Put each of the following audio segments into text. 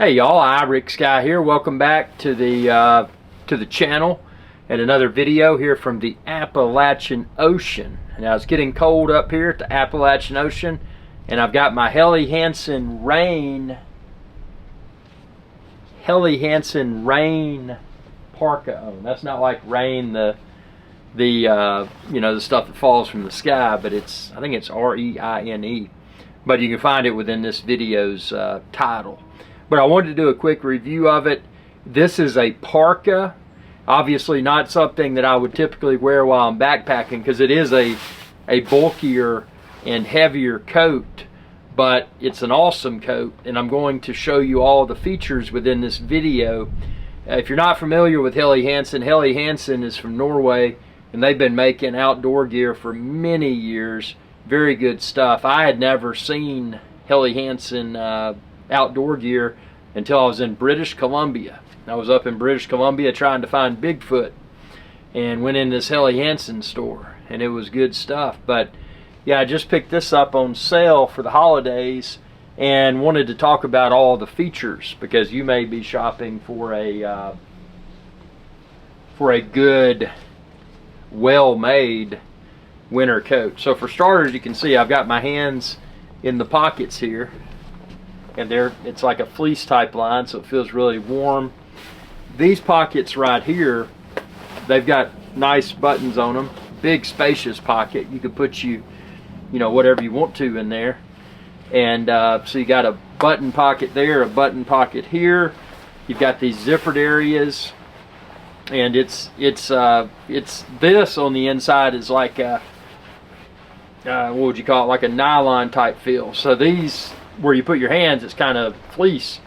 Hey y'all, Rick Sky here. Welcome back to the channel and another video here from the Appalachian Ocean. Now it's getting cold up here at the Appalachian Ocean, and I've got my Helly Hansen Reine Parka on. That's not like rain, the stuff that falls from the sky, but I think it's R-E-I-N-E. But you can find it within this video's title. But I wanted to do a quick review of it. This is a parka. Obviously not something that I would typically wear while I'm backpacking, because it is a bulkier and heavier coat, but it's an awesome coat, and I'm going to show you all the features within this video. If you're not familiar with Helly Hansen is from Norway, and they've been making outdoor gear for many years. Very good stuff. I had never seen Helly Hansen outdoor gear until I was in British Columbia. I was up in British Columbia trying to find Bigfoot, and went in this Helly Hansen store, and it was good stuff. But yeah, I just picked this up on sale for the holidays and wanted to talk about all the features, because you may be shopping for a good, well-made winter coat. So for starters, you can see I've got my hands in the pockets here, and it's like a fleece type line, so it feels really warm. These pockets right here, they've got nice buttons on them. Big spacious pocket. You could put whatever you want to in there. And so you got a button pocket there, a button pocket here. You've got these zippered areas, and it's this on the inside is like a what would you call it, like a nylon type feel. So these, where you put your hands, it's kind of fleece.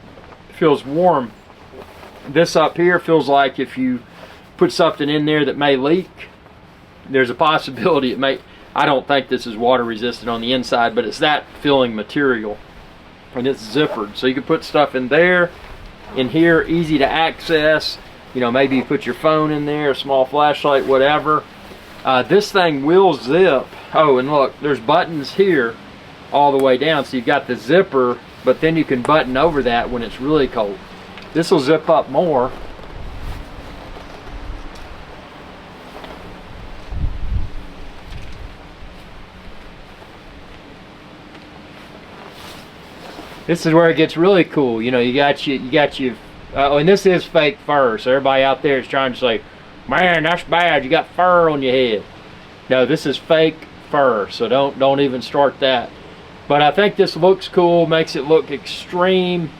It feels warm. This up here feels like if you put something in there that may leak, there's a possibility it may. I don't think this is water resistant on the inside, but it's that filling material, and it's zippered, so you can put stuff in there, in here, easy to access. Maybe you put your phone in there, a small flashlight, whatever. This thing will zip. Oh, and look, there's buttons here all the way down, so you've got the zipper, but then you can button over that when it's really cold. This will zip up more. This is where it gets really cool. You got you. Oh, and this is fake fur, so everybody out there is trying to say, "Man, that's bad. You got fur on your head." No, this is fake fur, so don't even start that. But I think this looks cool, makes it look extreme.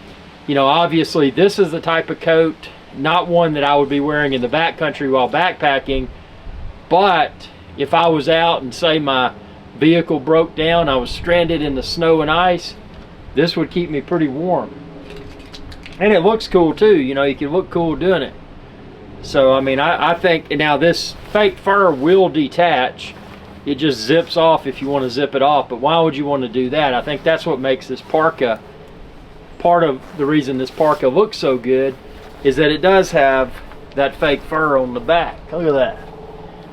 Obviously this is the type of coat, not one that I would be wearing in the backcountry while backpacking, but if I was out and say my vehicle broke down, I was stranded in the snow and ice, this would keep me pretty warm. And it looks cool too, you can look cool doing it. So I mean, I think now this fake fur will detach. It just zips off if you want to zip it off, but why would you want to do that? I think that's what makes this parka, part of the reason this parka looks so good, is that it does have that fake fur on the back. Look at that.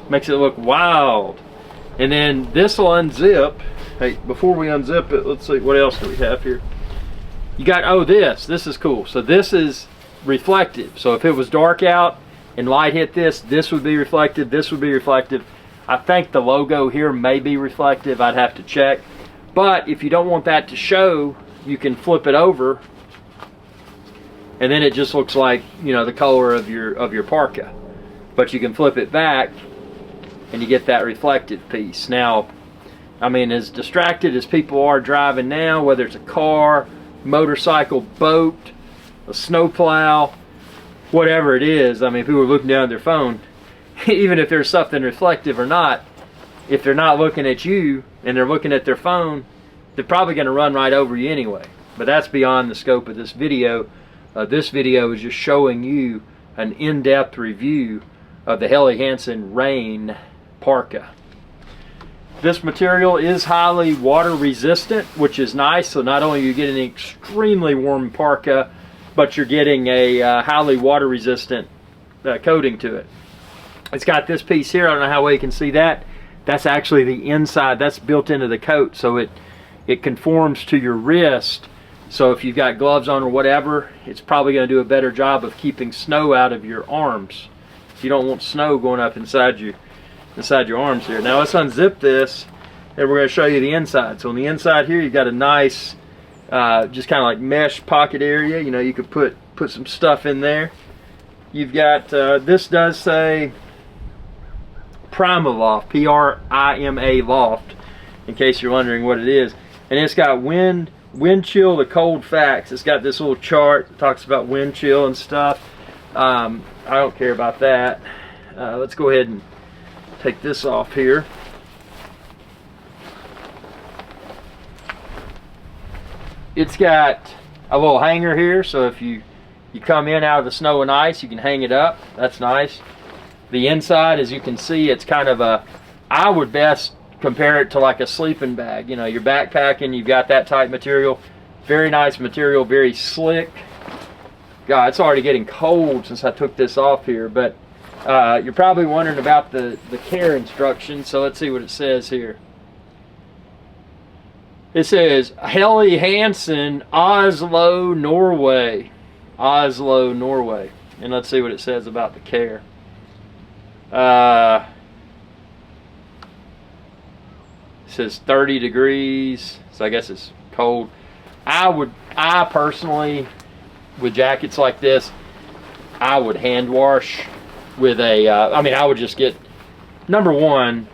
Makes it look wild. And then this will unzip. Hey, before we unzip it, let's see, what else do we have here? You got, oh, this is cool. So this is reflective. So if it was dark out and light hit this would be reflective, this would be reflective. I think the logo here may be reflective. I'd have to check. But if you don't want that to show, you can flip it over, and then it just looks like, the color of your parka. But you can flip it back, and you get that reflective piece. Now, I mean, as distracted as people are driving now, whether it's a car, motorcycle, boat, a snowplow, whatever it is, I mean, people are looking down at their phone. Even if there's something reflective or not, if they're not looking at you and they're looking at their phone, they're probably going to run right over you anyway. But that's beyond the scope of this video. This video is just showing you an in-depth review of the Helly Hansen Reine Parka. This material is highly water resistant, which is nice. So not only are you getting an extremely warm parka, but you're getting a highly water resistant coating to it. It's got this piece here. I don't know how well you can see that. That's actually the inside. That's built into the coat, so it conforms to your wrist So if you've got gloves on or whatever, it's probably going to do a better job of keeping snow out of your arms. You don't want snow going up inside your arms here. Now let's unzip this, and we're going to show you the inside. So on the inside here, you've got a nice, just kind of like mesh pocket area. You know, you could put some stuff in there. You've got, this does say Prima Loft, P-R-I-M-A Loft, in case you're wondering what it is. And it's got wind chill to cold facts. It's got this little chart that talks about wind chill and stuff. I don't care about that. Let's go ahead and take this off here. It's got a little hanger here, so if you come in out of the snow and ice, you can hang it up. That's nice. The inside, as you can see, it's kind of a, I would best compare it to like a sleeping bag. You know, you're backpacking, you've got that type material. Very nice material, very slick. God, it's already getting cold since I took this off here, but you're probably wondering about the care instructions, so let's see what it says here. It says, Helly Hansen, Oslo, Norway. Oslo, Norway. And let's see what it says about the care. It says 30 degrees, so I guess it's cold. I personally, with jackets like this, I would hand wash with a, I mean, I would just get, number one,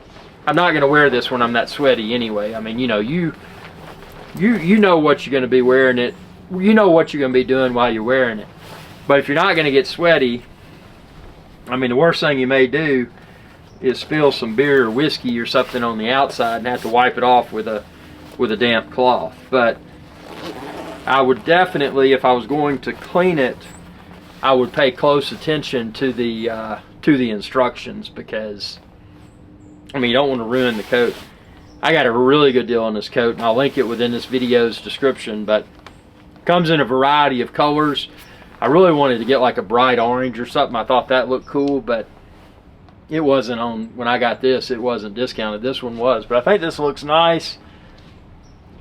I'm not going to wear this when I'm that sweaty anyway. I mean, you know, you know what you're going to be wearing it. You know what you're going to be doing while you're wearing it. But if you're not going to get sweaty, I mean, the worst thing you may do is spill some beer or whiskey or something on the outside and have to wipe it off with a damp cloth. But I would definitely, if I was going to clean it, I would pay close attention to the instructions, because I mean, you don't want to ruin the coat. I got a really good deal on this coat, and I'll link it within this video's description, but it comes in a variety of colors. I really wanted to get like a bright orange or something. I thought that looked cool, but it wasn't on, when I got this, it wasn't discounted. This one was, but I think this looks nice.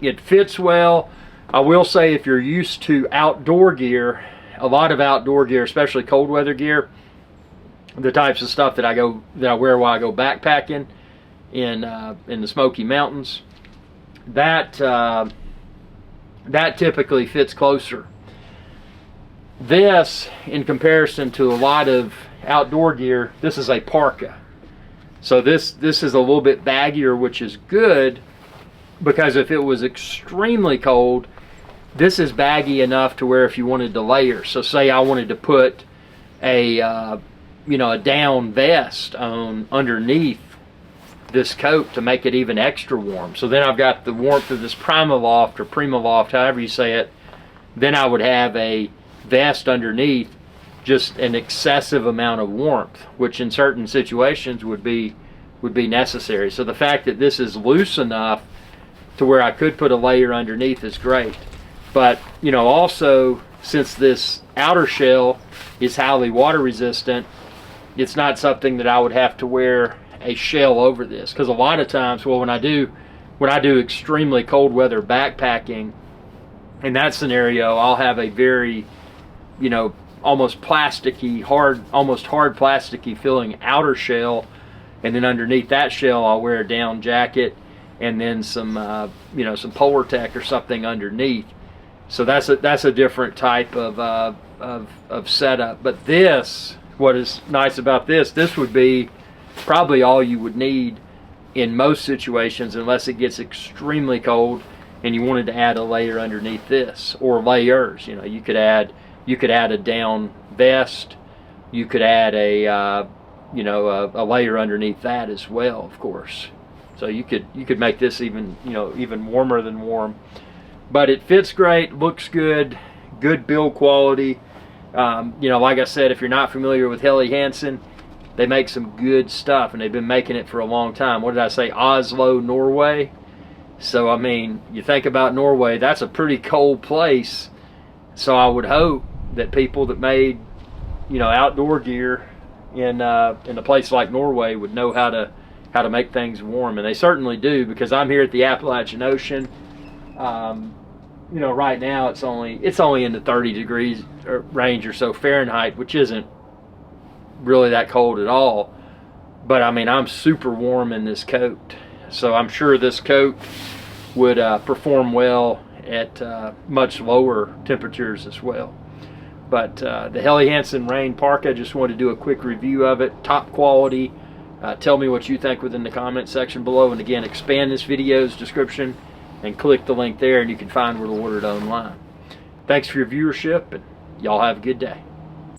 It fits well. I will say, if you're used to outdoor gear, a lot of outdoor gear, especially cold weather gear, the types of stuff that I wear while I go backpacking in the Smoky Mountains, that typically fits closer. This, in comparison to a lot of outdoor gear, this is a parka. So this is a little bit baggier, which is good, because if it was extremely cold, this is baggy enough to where if you wanted to layer, so say I wanted to put a you know, a down vest on underneath this coat to make it even extra warm. So then I've got the warmth of this Prima Loft or Prima Loft, however you say it. Then I would have a vest underneath, just an excessive amount of warmth, which in certain situations would be necessary. So the fact that this is loose enough to where I could put a layer underneath is great. But you know, also, since this outer shell is highly water resistant, it's not something that I would have to wear a shell over this, because a lot of times, well, when I do extremely cold weather backpacking, in that scenario, I'll have a very, you know, almost plasticky, almost hard plasticky feeling outer shell, and then underneath that shell I'll wear a down jacket and then some you know, some Polartec or something underneath. So that's a different type of setup. But this, what is nice about this would be probably all you would need in most situations, unless it gets extremely cold and you wanted to add a layer underneath this, or layers. You know, you could add a down vest, you could add a you know, a layer underneath that as well, of course. So you could make this even, you know, even warmer than warm. But it fits great, looks good, good build quality. You know, like I said, if you're not familiar with Helly Hansen, they make some good stuff, and they've been making it for a long time. What did I say? Oslo, Norway. So I mean, you think about Norway, that's a pretty cold place. So I would hope that people that made, you know, outdoor gear in a place like Norway would know how to make things warm, and they certainly do, because I'm here at the Appalachian Ocean. you know, right now it's only in the 30 degrees range or so Fahrenheit, which isn't really that cold at all. But I mean, I'm super warm in this coat, so I'm sure this coat would perform well at much lower temperatures as well. But the Helly Hansen Reine Parka, just wanted to do a quick review of it. Top quality. Tell me what you think within the comment section below. And again, expand this video's description and click the link there and you can find where to order it online. Thanks for your viewership, and y'all have a good day.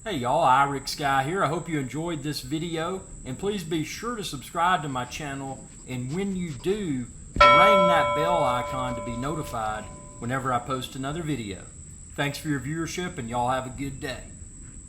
Hey y'all, Irix Guy here. I hope you enjoyed this video, and please be sure to subscribe to my channel, and when you do, ring that bell icon to be notified whenever I post another video. Thanks for your viewership, and y'all have a good day.